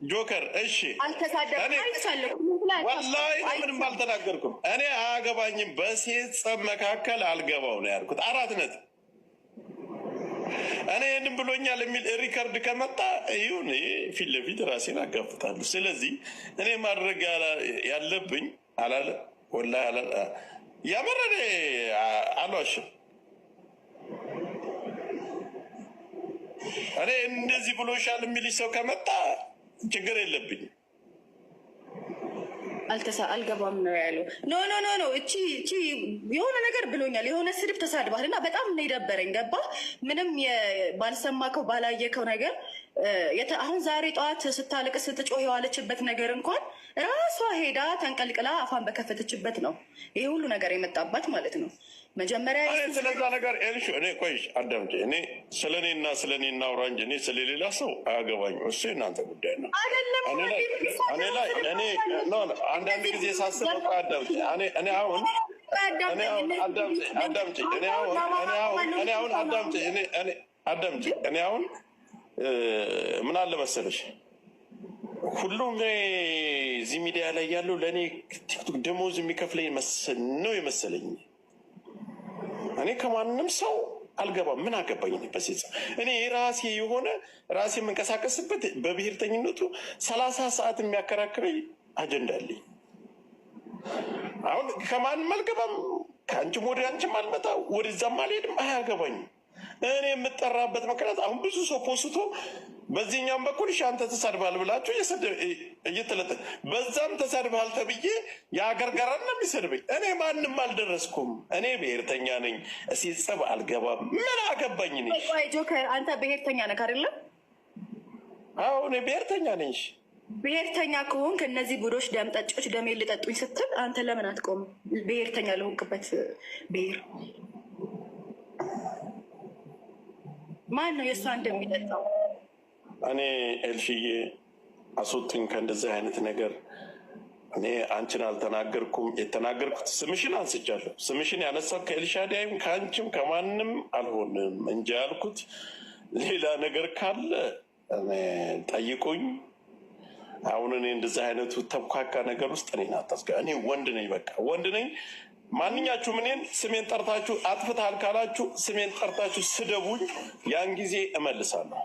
ጆከር እሺ፣ አልተሳደብኩም ወላሂ ምንም አልተናገርኩም። እኔ አያገባኝም። በሴት ጸብ መካከል አልገባው ነው ያልኩት። 4 ነጥብ። እኔ ይህንም ብሎኛል የሚል ሪከርድ ከመጣ ይሁን ፊት ለፊት ራሴን አጋፍጣለሁ። ስለዚህ እኔ ማድረግ ያለብኝ አላለ ወላሂ ያመረደ አልዋሽም። እኔ እንደዚህ ብሎሻል የሚልሽ ሰው ከመጣ ችግር የለብኝም። አልገባም ነው ያለው። ኖ እቺ የሆነ ነገር ብሎኛል፣ የሆነ ስድብ ተሳድባል እና በጣም ነው የደበረኝ። ገባ ምንም ባልሰማከው ባላየከው ነገር አሁን ዛሬ ጠዋት ስታለቅስ ስትጮህ የዋለችበት ነገር እንኳን ራሷ ሄዳ ተንቀልቅላ አፋን በከፈተችበት ነው ይሄ ሁሉ ነገር የመጣባት ማለት ነው። መጀመሪያ ስለዛ ነገር ኤልሹ እኔ ቆይሽ አዳምጪ። እኔ ስለ እኔና ስለ እኔ እናውራ እንጂ እኔ ስለሌላ ሰው አያገባኝም። እሱ የእናንተ ጉዳይ ነው። እኔ ላይ አንዳንድ ጊዜ ሳስበው አዳምጪ። እኔ አሁን ምን አለ መሰለሽ ሁሉም እዚህ ሚዲያ ላይ ያለው ለእኔ ቲክቶክ ደሞዝ የሚከፍለኝ ነው የመሰለኝ። እኔ ከማንም ሰው አልገባም። ምን አገባኝ? በሴት እኔ የራሴ የሆነ ራሴ የምንቀሳቀስበት በብሔርተኝነቱ 30 ሰዓት የሚያከራክረኝ አጀንዳ አለኝ። አሁን ከማንም አልገባም። ከአንቺም ወደ አንቺም አልመጣ ወደዛም አልሄድም። አያገባኝም። እኔ የምጠራበት ምክንያት አሁን ብዙ ሰው ፖስቶ በዚህኛውም በኩል አንተ ተሳድባል ብላችሁ እየተለጠ በዛም ተሳድባል ተብዬ የሀገር ጋራን ነው የሚሰድበኝ። እኔ ማንም አልደረስኩም። እኔ ብሔርተኛ ነኝ። እስኪ ጸብ አልገባም። ምን አገባኝ? ጆከር አንተ ብሔርተኛ ነህ አይደለም? አዎ እኔ ብሔርተኛ ነኝ። ብሔርተኛ ከሆንክ እነዚህ ቡዶች ደም ጠጮች ደሜ ልጠጡኝ ስትል አንተ ለምን አትቆም? ብሔርተኛ ለሆንክበት ብሔር ማን ነው የእሷ እንደሚጠጣው? እኔ ኤልሽዬ አስወጥኝ ከእንደዚህ አይነት ነገር። እኔ አንቺን አልተናገርኩም። የተናገርኩት ስምሽን አንስቻለሁ። ስምሽን ያነሳው ከኤልሻዳይም ከአንቺም ከማንም አልሆንም እንጂ ያልኩት ሌላ ነገር ካለ ጠይቁኝ። አሁን እኔ እንደዚህ አይነቱ ተብኳካ ነገር ውስጥ እኔን አታስገባ። እኔ ወንድ ነኝ፣ በቃ ወንድ ነኝ። ማንኛችሁም እኔን ስሜን ጠርታችሁ አጥፍተሃል ካላችሁ ስሜን ጠርታችሁ ስደቡኝ፣ ያን ጊዜ እመልሳለሁ።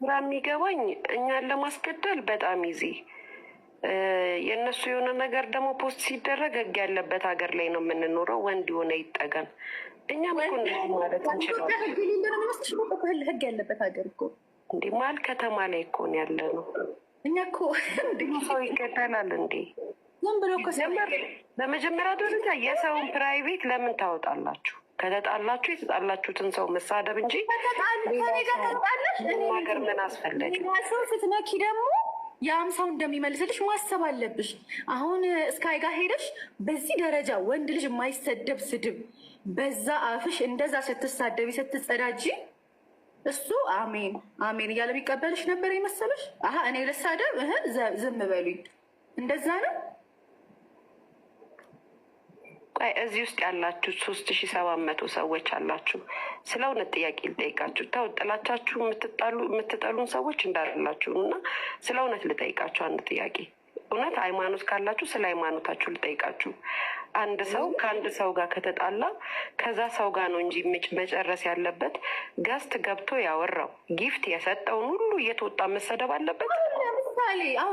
ግራ የሚገባኝ እኛን ለማስገደል በጣም ይዚ የእነሱ የሆነ ነገር ደግሞ ፖስት ሲደረግ ህግ ያለበት ሀገር ላይ ነው የምንኖረው። ወንድ የሆነ ይጠቀም። እኛም እኮ ማለት እንችላለን። ህግ ያለበት ሀገር እኮ እንዴ መሀል ከተማ ላይ እኮ ነው ያለ ነው። እኛ እኮ ሰው ይገደላል እንዴ? በመጀመሪያ ደረጃ የሰውን ፕራይቬት ለምን ታወጣላችሁ? ከተጣላችሁ የተጣላችሁትን ሰው መሳደብ እንጂ ነገር ምን አስፈለገ? ስትነኪ ደግሞ ያም ሰው እንደሚመልስልሽ ማሰብ አለብሽ። አሁን እስካይ ጋር ሄደሽ በዚህ ደረጃ ወንድ ልጅ የማይሰደብ ስድብ በዛ አፍሽ እንደዛ ስትሳደቢ ስትጸዳጂ እሱ አሜን አሜን እያለ ቢቀበልሽ ነበር የመሰለሽ? እኔ ልሳደብ ዝም በሉኝ፣ እንደዛ ነው። እዚህ ውስጥ ያላችሁ 3700 ሰዎች አላችሁ። ስለ እውነት ጥያቄ ልጠይቃችሁ። ተው ጥላቻችሁ የምትጠሉን ሰዎች እንዳላችሁ እና ስለ እውነት ልጠይቃችሁ አንድ ጥያቄ። እውነት ሃይማኖት ካላችሁ ስለ ሃይማኖታችሁ ልጠይቃችሁ። አንድ ሰው ከአንድ ሰው ጋር ከተጣላ ከዛ ሰው ጋር ነው እንጂ መጨረስ ያለበት። ገስት ገብቶ ያወራው ጊፍት የሰጠውን ሁሉ እየተወጣ መሰደብ አለበት?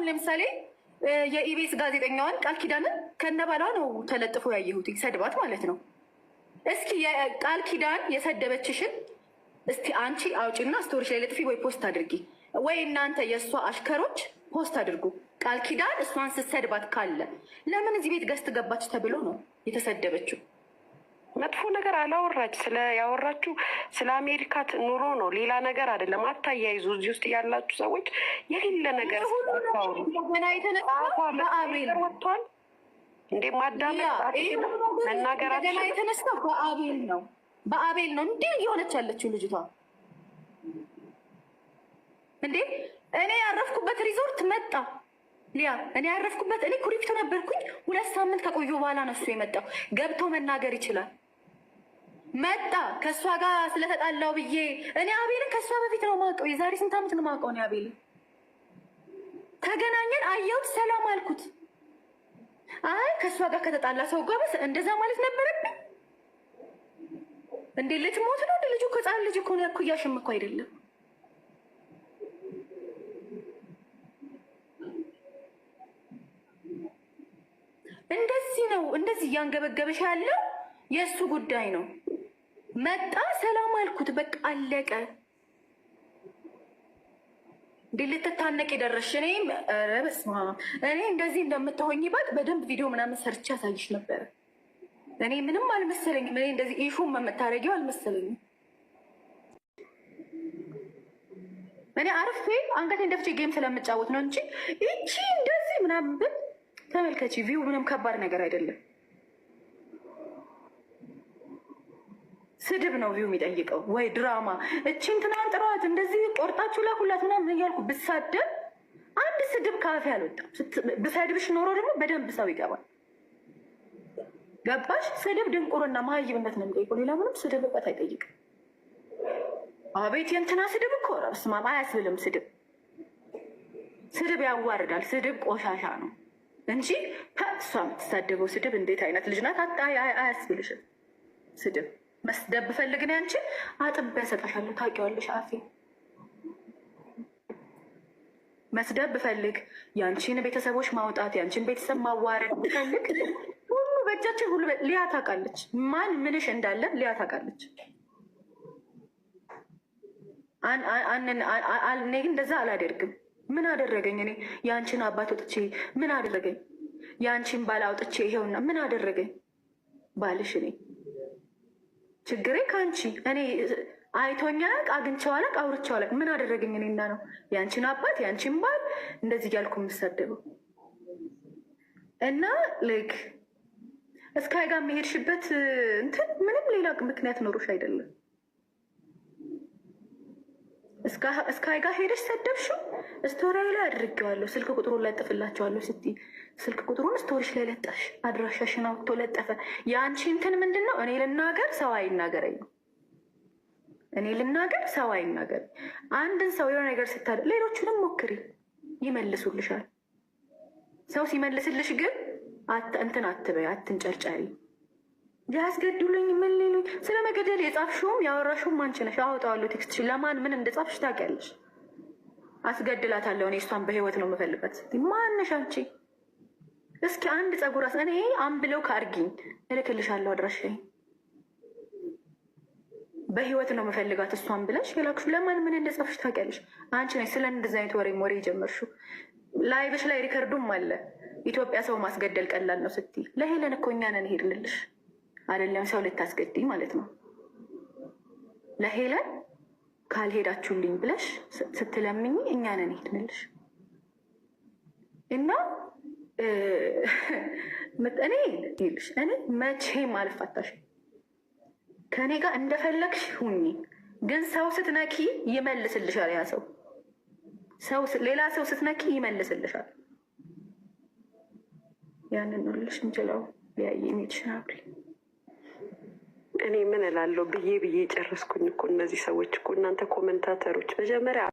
ለምሳሌ የኢቢኤስ ጋዜጠኛዋን ቃል ኪዳንን ከነባሏ ነው ተለጥፎ ያየሁት ሰድባት ማለት ነው። እስኪ ቃል ኪዳን የሰደበችሽን እስቲ አንቺ አውጪና ስቶሪሽ ላይ ለጥፊ ወይ ፖስት አድርጊ፣ ወይ እናንተ የእሷ አሽከሮች ፖስት አድርጉ። ቃል ኪዳን እሷን ስትሰድባት ካለ ለምን እዚህ ቤት ገስት ገባች ተብሎ ነው የተሰደበችው? መጥፎ ነገር አላወራች። ያወራችሁ ስለ አሜሪካ ኑሮ ነው፣ ሌላ ነገር አይደለም። አታያይዙ። እዚህ ውስጥ ያላችሁ ሰዎች የሌለ ነገር ወጥቷል እንዴ? ማዳመጥ መናገራችን የተነሳው በአቤል ነው እንዲህ እየሆነች ያለችው ልጅቷ እንዴ። እኔ ያረፍኩበት ሪዞርት መጣ ሊያ፣ እኔ ያረፍኩበት እኔ ኩሪፍቶ ነበርኩኝ። 2 ሳምንት ከቆዩ በኋላ ነው እሱ የመጣው። ገብቶ መናገር ይችላል። መጣ ከእሷ ጋር ስለተጣላው ብዬ እኔ አቤልን ከእሷ በፊት ነው የማውቀው። የዛሬ ስንት ዓመት ነው የማውቀው እኔ አቤልን። ተገናኘን፣ አየሁት፣ ሰላም አልኩት። አይ ከእሷ ጋር ከተጣላ ሰው ጋር እንደዛ ማለት ነበረብኝ እንዴ? ልትሞት ነው እንደ ልጁ ከጻን ልጅ እኮ ነው ያኩያሽም እኮ አይደለም። እንደዚህ ነው፣ እንደዚህ እያንገበገበሽ ያለው የእሱ ጉዳይ ነው። መጣ፣ ሰላም አልኩት፣ በቃ አለቀ። እንዴ ልትታነቅ የደረሽ እኔም ኧረ በስመ አብ እኔ እንደዚህ እንደምትሆኝ ባቅ በደንብ ቪዲዮ ምናምን ሰርቼ ያሳይሽ ነበረ። እኔ ምንም አልመሰለኝም። እኔ እንደዚህ ኢሹም የምታደርጊው አልመሰለኝም። እኔ አርፌ አንገቴን ደፍቼ ጌም ስለምጫወት ነው እንጂ ይቺ እንደዚህ ምናምን ብል ተመልከቺ፣ ቪው ምንም ከባድ ነገር አይደለም። ስድብ ነው ቪው የሚጠይቀው ወይ ድራማ። እቺን ትናንት ጥሯት እንደዚህ ቆርጣችሁ ላኩላት ምናምን እያልኩ ብሳደብ አንድ ስድብ ካፌ አልወጣም። ብሰድብሽ ኖሮ ደግሞ በደንብ ሰው ይገባል። ገባሽ? ስድብ ድንቁርና መሀይብነት ነው የሚጠይቀው። ሌላ ምንም ስድብ እውቀት አይጠይቅም። አቤት የእንትና ስድብ እኮ በስመ አብ አያስብልም። ስድብ ያዋርዳል። ስድብ ቆሻሻ ነው እንጂ እሷ የምትሳደበው ስድብ እንዴት አይነት ልጅ ናት አያስብልሽም። ስድብ መስደብ ብፈልግ ነው ያንቺን አጥቤ ያሰጣሻለሁ። ታውቂዋለሽ አፌ መስደብ ብፈልግ ያንቺን ቤተሰቦች ማውጣት ያንቺን ቤተሰብ ማዋረድ ብፈልግ ሁሉ በእጃችን ሁሉ ሊያ ታውቃለች። ማን ምንሽ እንዳለ ሊያ ታውቃለች። እኔ ግን እንደዛ አላደርግም። ምን አደረገኝ? እኔ የአንቺን አባት ወጥቼ ምን አደረገኝ? የአንቺን ባል አውጥቼ ይሄውና ምን አደረገኝ? ባልሽ እኔ ችግሬ ከአንቺ እኔ አይቶኛ አግኝቼው አላቅ አውርቼው አላቅ። ምን አደረገኝ? እኔና ነው የአንቺን አባት የአንቺን ባል እንደዚህ እያልኩ የምሰደበው እና ልክ እስካይ ጋር የሚሄድሽበት እንትን ምንም ሌላ ምክንያት ኖሮሽ አይደለም። እስካይ ጋር ሄደሽ ሰደብሽው ስቶሪ ላይ አድርጌዋለሁ። ስልክ ቁጥሩን ለጥፍላቸዋለሁ ስትይ ስልክ ቁጥሩን ስቶሪሽ ላይ ለጠፍሽ፣ አድራሻሽን አውጥቶ ለጠፈ። የአንቺ እንትን ምንድን ነው? እኔ ልናገር ሰው አይናገረኝ ነው። እኔ ልናገር ሰው አይናገር። አንድን ሰው የሆነ ነገር ስታደ ሌሎቹንም ሞክሪ፣ ይመልሱልሻል። ሰው ሲመልስልሽ ግን እንትን አትበይ፣ አትንጨርጨሪ። ያስገድሉኝ ምን ሊሉኝ ስለ መገደል የጻፍሽውም ያወራሽውም አንቺ ነሽ። አወጣዋለሁ ቴክስትሽ። ለማን ምን እንደጻፍሽ ታውቂያለሽ። አስገድላታለሁ እኔ እሷን በህይወት ነው የምፈልጋት። ማነሽ አንቺ? እስኪ አንድ ጸጉር እኔ አንብለው ከአርጊኝ እልክልሻለሁ አድራሻዬ። በህይወት ነው የምፈልጋት እሷን ብለሽ የላክሹ ለማን ምን እንደጻፍሽ ታውቂያለሽ። አንቺ ነሽ ስለ እንደዚህ አይነት ወሬ የጀመርሽው። ላይብሽ ላይ ሪከርዱም አለ። ኢትዮጵያ ሰው ማስገደል ቀላል ነው ስትይ ለሄለን እኮ እኛ ነን ሄድንልሽ። አይደለም ሰው ልታስገድይ ማለት ነው። ለሄለን ካልሄዳችሁልኝ ብለሽ ስትለምኝ እኛ ነን ሄድንልሽ። እና እኔ ይልሽ እኔ መቼም አልፋታሽ። ከእኔ ጋር እንደፈለግሽ ሁኚ፣ ግን ሰው ስትነኪ ይመልስልሻል። ያ ሰው ሌላ ሰው ስትነኪ ይመልስልሻል። ያንን ነው ልሽ እንችለው ሊያየ ሚትሽናል። እኔ ምን እላለሁ ብዬ ጨረስኩኝ እኮ። እነዚህ ሰዎች እኮ እናንተ ኮመንታተሮች መጀመሪያ